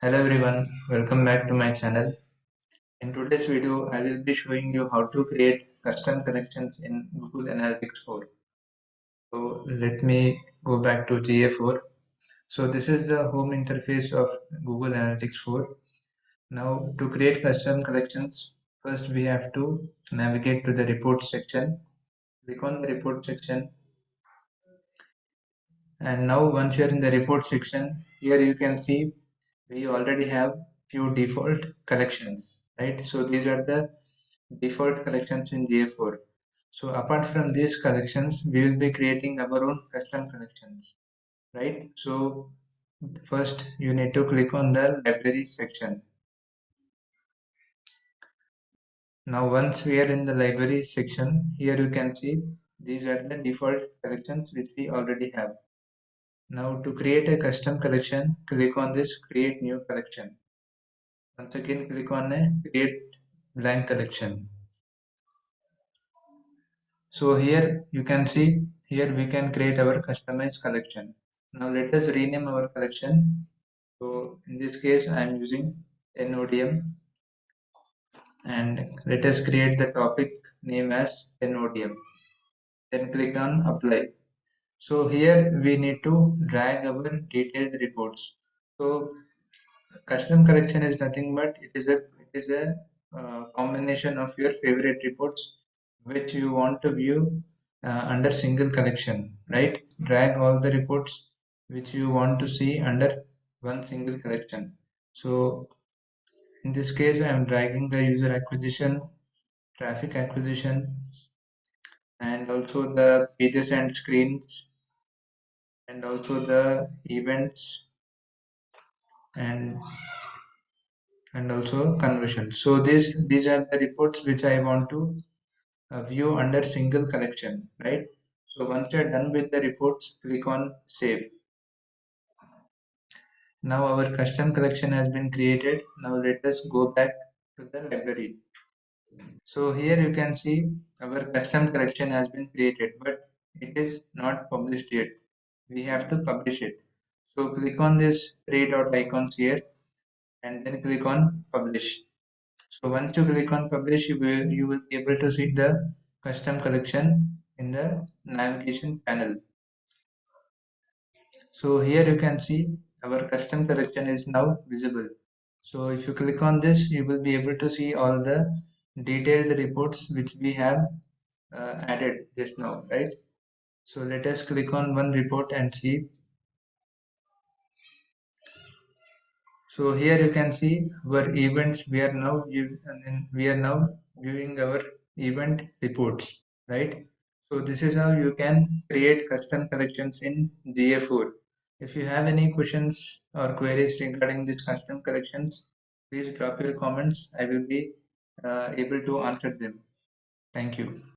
Hello everyone, welcome back to my channel. In today's video, I will be showing you how to create custom collections in Google Analytics 4. So let me go back to GA4. So this is the home interface of Google Analytics 4. Now to create custom collections, first we have to navigate to the report section. Click on the report section, and now once you are in the report section, here you can see we already have few default collections, right? So these are the default collections in GA4. So apart from these collections, we will be creating our own custom collections, right? So first you need to click on the library section. Now once we are in the library section, here you can see these are the default collections which we already have. Now to create a custom collection, click on this create new collection. Once again click on a create blank collection. So here you can see here we can create our customized collection. Now let us rename our collection. So in this case I am using NODM, and let us create the topic name as NODM. Then click on apply. So here we need to drag our detailed reports. So custom collection is nothing but it is a combination of your favorite reports which you want to view under single collection, right? Drag all the reports which you want to see under one single collection. So in this case, I am dragging the user acquisition, traffic acquisition, and also the pages and screens, and also the events, and also conversion. So these are the reports which I want to view under single collection, right? So once you're done with the reports, click on save. Now our custom collection has been created. Now let us go back to the library. So here you can see our custom collection has been created, but it is not published yet. We have to publish it. So click on this three dot icons here and then click on publish. So once you click on publish, you will be able to see the custom collection in the navigation panel. So here you can see our custom collection is now visible. So if you click on this, you will be able to see all the detailed reports which we have added just now, right? So let us click on one report and see. So here you can see our events. We are now viewing our event reports, right? So this is how you can create custom collections in GA4. If you have any questions or queries regarding these custom collections, please drop your comments. I will be able to answer them. Thank you.